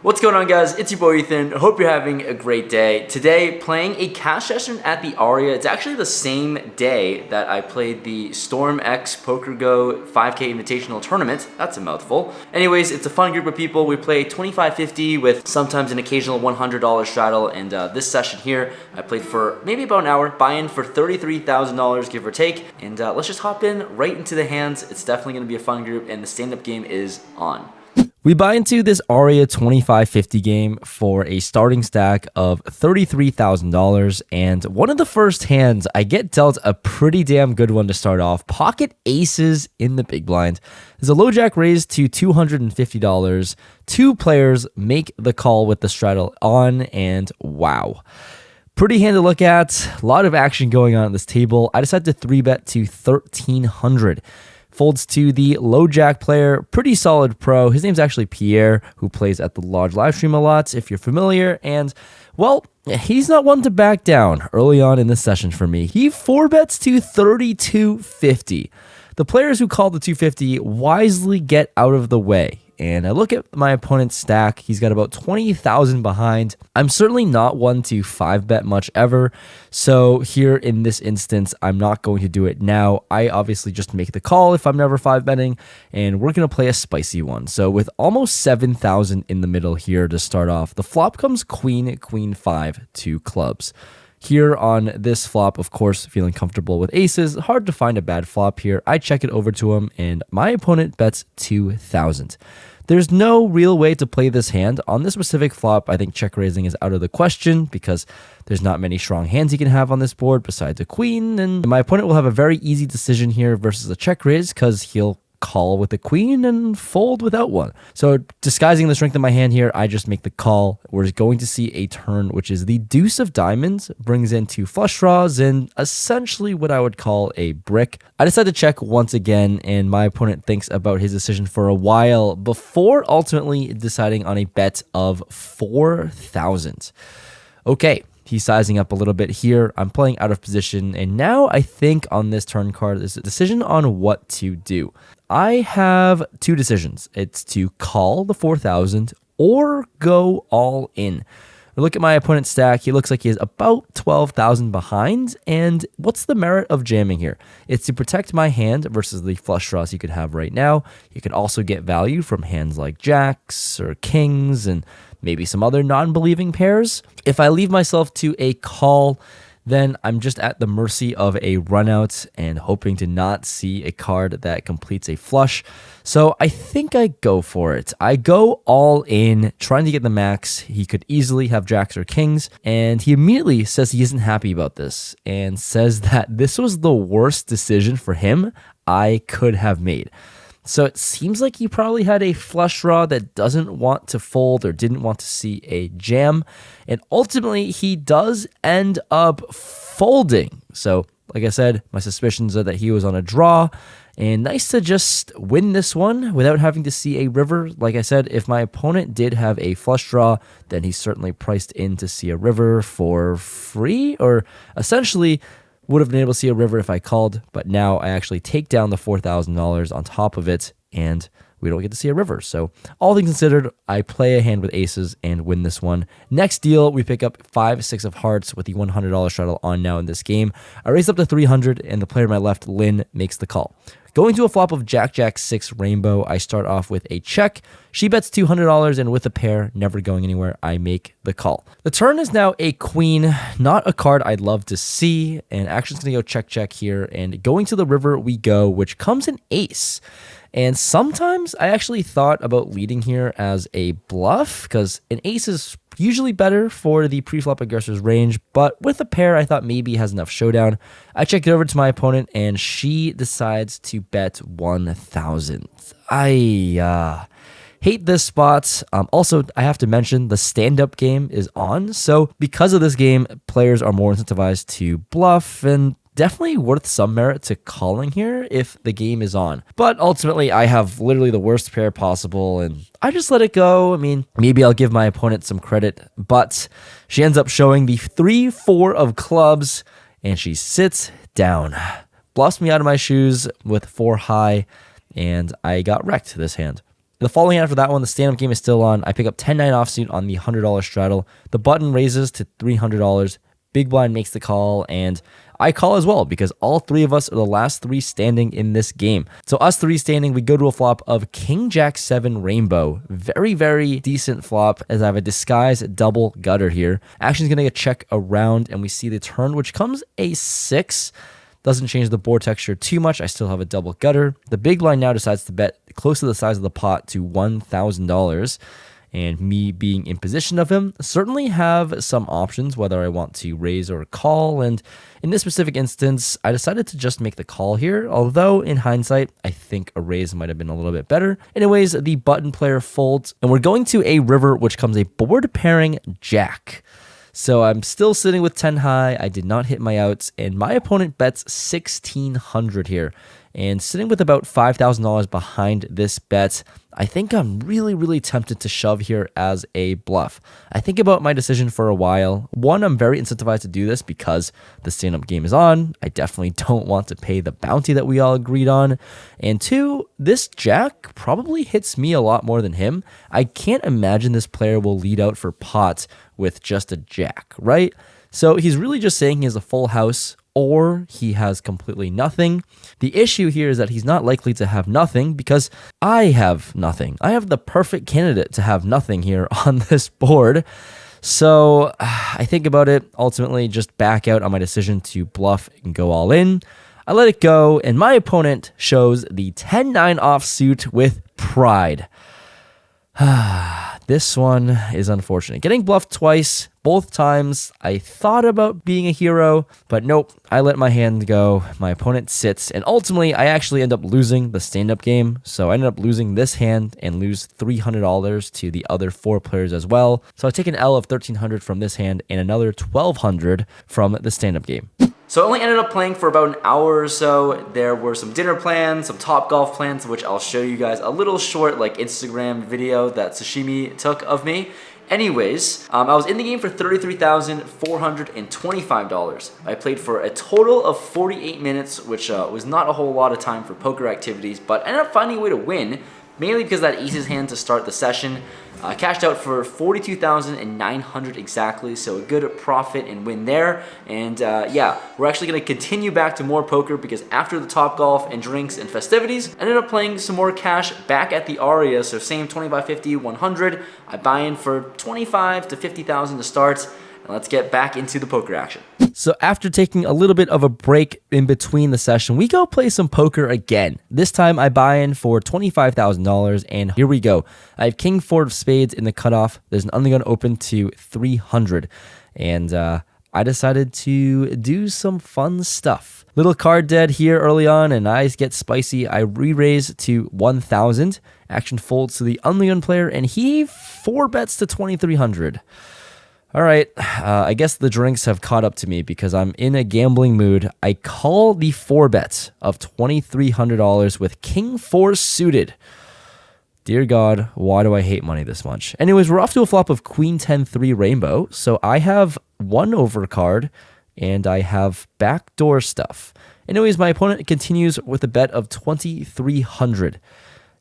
What's going on, guys? It's your boy Ethan. Hope you're having a great day. Today, playing a cash session at the Aria. It's actually the same day that I played the Storm X Poker Go 5K Invitational Tournament. That's a mouthful. Anyways, it's a fun group of people. We play 25-50 with sometimes an occasional $100 straddle. And this session here, I played for maybe about an hour. Buy-in for $33,000, give or take. And let's just hop in right into the hands. It's definitely going to be a fun group, and the stand-up game is on. We buy into this Aria 25-50 game for a starting stack of $33,000, and one of the first hands, I get dealt a pretty damn good one to start off. Pocket aces in the big blind. There's a low jack raised to $250. Two players make the call with the straddle on, and wow. Pretty hand to look at. A lot of action going on at this table. I decided to 3-bet to $1,300. Folds to the low jack player, pretty solid pro. His name's actually Pierre, who plays at the Lodge livestream a lot, if you're familiar. And, well, he's not one to back down early on in this session for me. He 4-bets to $32.50. The players who call the 250 wisely get out of the way. And I look at my opponent's stack. He's got about 20,000 behind. I'm certainly not one to 5-bet much ever. So here in this instance, I'm not going to do it now. I obviously just make the call if I'm never 5-betting. And we're going to play a spicy one. So with almost 7,000 in the middle here to start off, the flop comes queen, queen 5, 2 clubs. Here on this flop, of course, feeling comfortable with aces. Hard to find a bad flop here. I check it over to him, and my opponent bets 2,000. There's no real way to play this hand. On this specific flop, I think check raising is out of the question because there's not many strong hands he can have on this board besides a queen, and my opponent will have a very easy decision here versus a check raise because he'll call with a queen and fold without one. So disguising the strength of my hand here, I just make the call. We're going to see a turn, which is the deuce of diamonds, brings in 2 flush draws and essentially what I would call a brick. I decide to check once again, and my opponent thinks about his decision for a while before ultimately deciding on a bet of 4,000. Okay. He's sizing up a little bit here. I'm playing out of position, and now I think on this turn card, there's a decision on what to do. I have 2 decisions. It's to call the 4,000 or go all in. Look at my opponent's stack. He looks like he is about 12,000 behind, and what's the merit of jamming here? It's to protect my hand versus the flush draws you could have right now. You could also get value from hands like jacks or kings and maybe some other non-believing pairs. If I leave myself to a call, then I'm just at the mercy of a runout and hoping to not see a card that completes a flush. So I think I go for it. I go all in, trying to get the max. He could easily have jacks or kings, and he immediately says he isn't happy about this and says that this was the worst decision for him I could have made. So it seems like he probably had a flush draw that doesn't want to fold or didn't want to see a jam. And ultimately, he does end up folding. So, like I said, my suspicions are that he was on a draw. And nice to just win this one without having to see a river. Like I said, if my opponent did have a flush draw, then he's certainly priced in to see a river for free, or essentially would have been able to see a river if I called, but now I actually take down the $4,000 on top of it, and we don't get to see a river. So all things considered, I play a hand with aces and win this one. Next deal, we pick up 5-6 of hearts with the $100 straddle on now in this game. I raise up to 300, and the player to my left, Lynn, makes the call. Going to a flop of Jack, Jack, 6 rainbow, I start off with a check. She bets $200, and with a pair, never going anywhere, I make the call. The turn is now a queen, not a card I'd love to see, and action's going to go check, check here, and going to the river we go, which comes an ace. And sometimes I actually thought about leading here as a bluff, because an ace is usually better for the pre-flop aggressor's range, but with a pair, I thought maybe he has enough showdown. I check it over to my opponent, and she decides to bet 1,000. I hate this spot. Also, I have to mention the stand-up game is on, so because of this game, players are more incentivized to bluff, and definitely worth some merit to calling here if the game is on. But ultimately, I have literally the worst pair possible, and I just let it go. I mean, maybe I'll give my opponent some credit, but she ends up showing the 3-4 of clubs, and she sits down. Bluffs me out of my shoes with 4 high, and I got wrecked this hand. The following after that one, the stand-up game is still on. I pick up 10-9 offsuit on the $100 straddle. The button raises to $300. Big blind makes the call, and I call as well because all three of us are the last three standing in this game. So us three standing, we go to a flop of King Jack 7 Rainbow. Very, very decent flop as I have a disguise double gutter here. Action's going to get check around, and we see the turn, which comes a 6. Doesn't change the board texture too much. I still have a double gutter. The big blind now decides to bet close to the size of the pot to $1,000. And me being in position of him, certainly have some options, whether I want to raise or call. And in this specific instance, I decided to just make the call here. Although in hindsight, I think a raise might have been a little bit better. Anyways, the button player folds, and we're going to a river, which comes a board pairing jack. So I'm still sitting with 10 high. I did not hit my outs, and my opponent bets 1,600 here. And sitting with about $5,000 behind this bet, I think I'm really, really tempted to shove here as a bluff. I think about my decision for a while. One, I'm very incentivized to do this because the stand-up game is on. I definitely don't want to pay the bounty that we all agreed on. And two, this jack probably hits me a lot more than him. I can't imagine this player will lead out for pot with just a jack, right? So he's really just saying he has a full house, or he has completely nothing. The issue here is that he's not likely to have nothing because I have nothing. I have the perfect candidate to have nothing here on this board. So I think about it, ultimately just back out on my decision to bluff and go all in. I let it go, and my opponent shows the 10-9 offsuit with pride. This one is unfortunate. Getting bluffed twice, both times I thought about being a hero, but nope, I let my hand go. My opponent sits, and ultimately I actually end up losing the stand-up game. So I ended up losing this hand and lose $300 to the other 4 players as well. So I take an L of $1,300 from this hand and another $1,200 from the stand-up game. So I only ended up playing for about an hour or so. There were some dinner plans, some top golf plans, which I'll show you guys a little short like Instagram video that Sashimi took of me. Anyways, I was in the game for $33,425. I played for a total of 48 minutes, which was not a whole lot of time for poker activities, but ended up finding a way to win, mainly because that ACES hand to start the session. Cashed out for $42,900 exactly, so a good profit and win there. And yeah, we're actually going to continue back to more poker because after the top golf and drinks and festivities, I ended up playing some more cash back at the Aria. So same 25, 50, 100. I buy in for 25 to 50,000 to start. And let's get back into the poker action. So after taking a little bit of a break in between the session, we go play some poker again. This time I buy in for $25,000, and here we go. I have King 4 of spades in the cutoff. There's an undergun open to 300, and I decided to do some fun stuff. Little card dead here early on, and eyes get spicy. I re-raise to 1,000. Action folds to the undergun player, and he 4-bets to 2,300. All right, I guess the drinks have caught up to me because I'm in a gambling mood. I call the 4-bet of $2,300 with King 4 suited. Dear God, why do I hate money this much? Anyways, we're off to a flop of Queen 10-3 Rainbow. So I have 1 overcard and I have backdoor stuff. Anyways, my opponent continues with a bet of $2,300.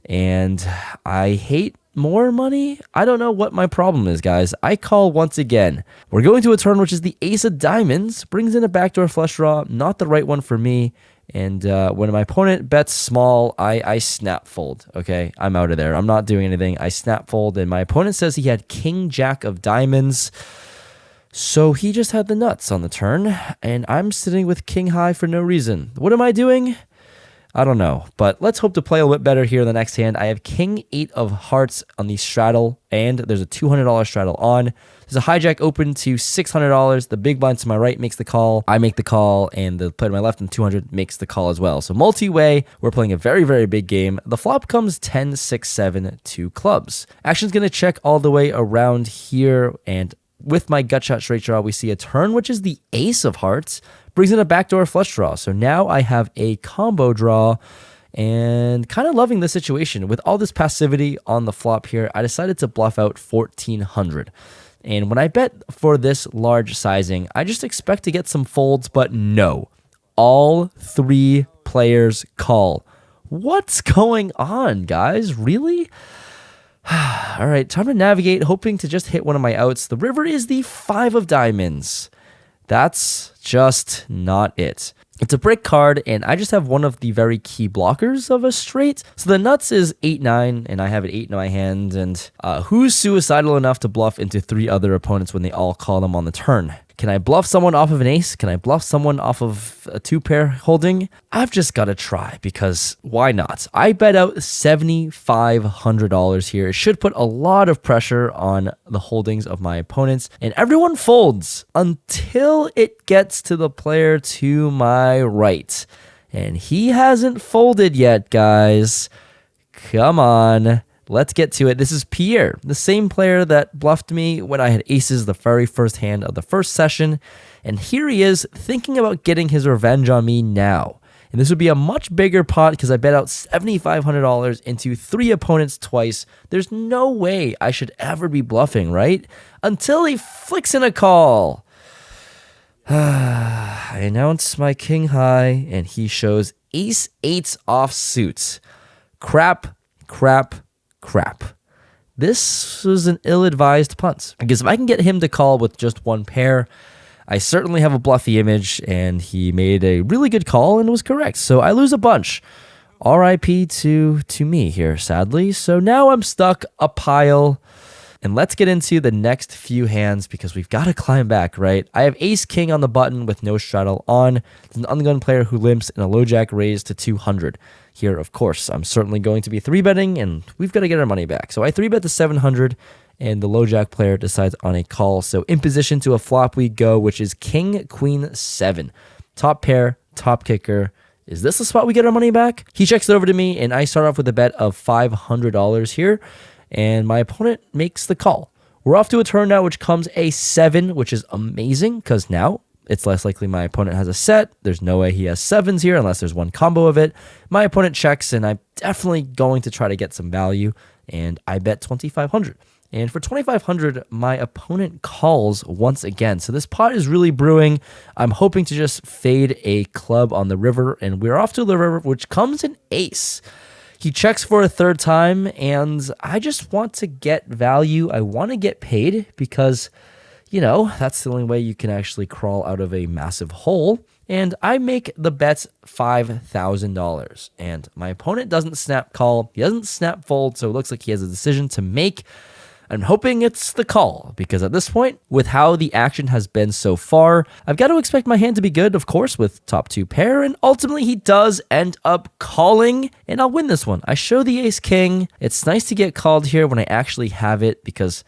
And I hate more money? I don't know what my problem is, guys. I call once again. We're going to a turn which is the ace of diamonds. Brings in a backdoor flush draw. Not the right one for me. And when my opponent bets small, I snap fold. Okay, I'm out of there. I'm not doing anything. I snap fold. And my opponent says he had king jack of diamonds. So he just had the nuts on the turn. And I'm sitting with king high for no reason. What am I doing? I don't know, but let's hope to play a little bit better here in the next hand. I have king 8 of hearts on the straddle, and there's a $200 straddle on. There's a hijack open to $600. The big blind to my right makes the call. I make the call, and the player to my left and 200 makes the call as well. So multi-way, we're playing a very, very big game. The flop comes 10, 6, 7, 2 clubs. Action's going to check all the way around here, and with my gut shot straight draw, we see a turn, which is the ace of hearts. Brings in a backdoor flush draw. So now I have a combo draw and kind of loving the situation. With all this passivity on the flop here, I decided to bluff out 1,400. And when I bet for this large sizing, I just expect to get some folds, but no. All 3 players call. What's going on, guys? Really? All right, time to navigate, hoping to just hit one of my outs. The river is the 5 of diamonds. That's just not it. It's a brick card, and I just have one of the very key blockers of a straight. So the nuts is 8-9, and I have an 8 in my hand. And who's suicidal enough to bluff into 3 other opponents when they all call them on the turn? Can I bluff someone off of an ace? Can I bluff someone off of a 2-pair holding? I've just got to try, because why not? I bet out $7,500 here. It should put a lot of pressure on the holdings of my opponents, and everyone folds until it gets to the player to my right. And he hasn't folded yet, guys. Come on. Let's get to it. This is Pierre, the same player that bluffed me when I had aces the very first hand of the first session. And here he is thinking about getting his revenge on me now. And this would be a much bigger pot because I bet out $7,500 into 3 opponents twice. There's no way I should ever be bluffing, right? Until he flicks in a call. I announce my king high, and he shows ace-8 offsuit. Crap. This was an ill-advised punt, because if I can get him to call with just 1 pair, I certainly have a bluffy image, and he made a really good call and was correct. So I lose a bunch. RIP to me here, sadly. So now I'm stuck a pile. And let's get into the next few hands, because we've got to climb back, right? I have ace-king on the button with no straddle on. It's an ungun player who limps in a low jack raise to 200. Here, of course, I'm certainly going to be 3-betting, and we've got to get our money back. So I 3-bet to 700, and the low jack player decides on a call. So in position to a flop we go, which is king, queen, 7. Top pair, top kicker. Is this the spot we get our money back? He checks it over to me, and I start off with a bet of $500 here, and my opponent makes the call. We're off to a turn now, which comes a 7, which is amazing, because now it's less likely my opponent has a set. There's no way he has 7s here unless there's one combo of it. My opponent checks, and I'm definitely going to try to get some value, and I bet $2,500. And for $2,500, my opponent calls once again. So this pot is really brewing. I'm hoping to just fade a club on the river, and we're off to the river, which comes an ace. He checks for a 3rd time, and I just want to get value. I want to get paid because, you know, that's the only way you can actually crawl out of a massive hole. And I make the bet $5,000. And my opponent doesn't snap call. He doesn't snap fold, so it looks like he has a decision to make. I'm hoping it's the call, because at this point, with how the action has been so far, I've got to expect my hand to be good, of course, with top 2 pair, and ultimately he does end up calling, and I'll win this one. I show the ace-king. It's nice to get called here when I actually have it, because,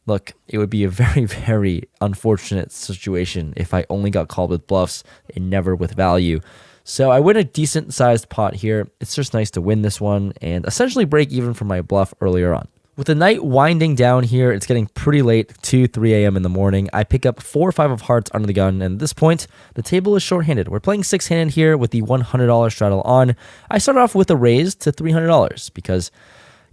look, it would be a very, very unfortunate situation if I only got called with bluffs and never with value. So I win a decent-sized pot here. It's just nice to win this one and essentially break even from my bluff earlier on. With the night winding down here, it's getting pretty late, 2, 3 a.m. in the morning. I pick up 4 or 5 of hearts under the gun, and at this point, the table is short-handed. We're playing 6-handed here with the $100 straddle on. I start off with a raise to $300 because,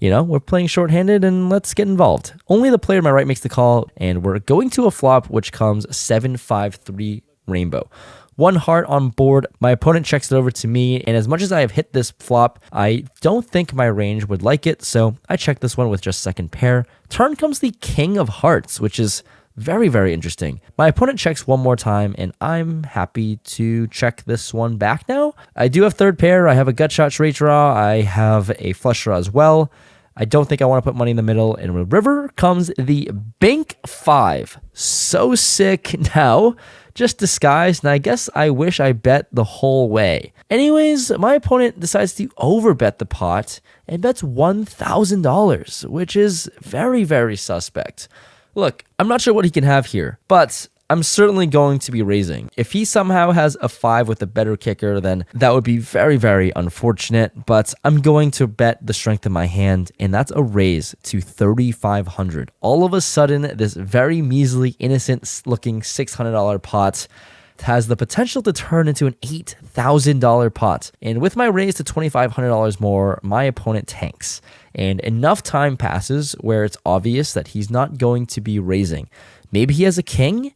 you know, we're playing short-handed, and let's get involved. Only the player to my right makes the call, and we're going to a flop, which comes 7-5-3 rainbow. 1 heart on board. My opponent checks it over to me, and as much as I have hit this flop, I don't think my range would like it, so I check this one with just 2nd pair. Turn comes the king of hearts, which is very, very interesting. My opponent checks one more time, and I'm happy to check this one back now. I do have 3rd pair. I have a gut shot straight draw. I have a flush draw as well. I don't think I want to put money in the middle, and with river comes the bank 5. So sick now. Just disguised, and I guess I wish I bet the whole way. Anyways, my opponent decides to overbet the pot and bets $1,000, which is very, very suspect. Look, I'm not sure what he can have here, but I'm certainly going to be raising. If he somehow has a 5 with a better kicker, then that would be very, very unfortunate, but I'm going to bet the strength of my hand, and that's a raise to $3,500. All of a sudden, this very measly, innocent-looking $600 pot has the potential to turn into an $8,000 pot. And with my raise to $2,500 more, my opponent tanks. And enough time passes where it's obvious that he's not going to be raising. Maybe he has a king.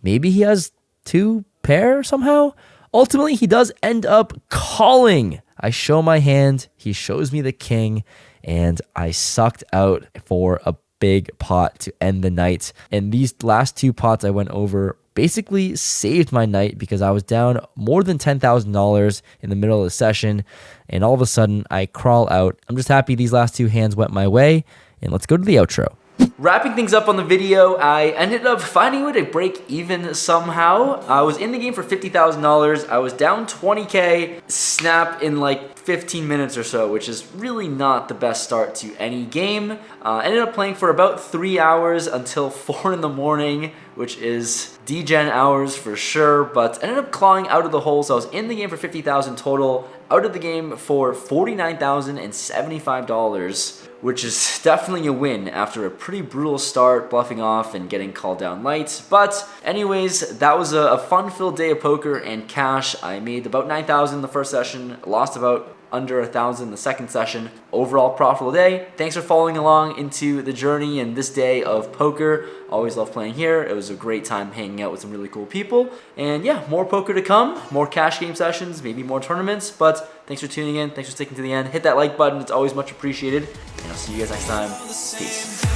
Maybe he has 2 pair somehow. Ultimately, he does end up calling. I show my hand. He shows me the king. and I sucked out for a big pot to end the night. And these last 2 pots I went over basically saved my night because I was down more than $10,000 in the middle of the session, and all of a sudden I crawl out. I'm just happy these last 2 hands went my way, and let's go to the outro. Wrapping things up on the video, I ended up finding a way to break even somehow. I was in the game for $50,000. I was down 20K, snap in like 15 minutes or so, which is really not the best start to any game. Ended up playing for about 3 hours until 4 in the morning, which is degen hours for sure, but ended up clawing out of the hole. So I was in the game for $50,000 total, out of the game for $49,075, which is definitely a win after a pretty brutal start, bluffing off and getting called down light. But anyways, that was a fun-filled day of poker and cash. I made about $9,000 in the first session, lost about under $1,000 in the second session. Overall profitable day. Thanks for following along into the journey and this day of poker. Always love playing here. It was a great time hanging out with some really cool people. And yeah, more poker to come, more cash game sessions, maybe more tournaments. But thanks for tuning in. Thanks for sticking to the end. Hit that like button. It's always much appreciated. And I'll see you guys next time. Peace.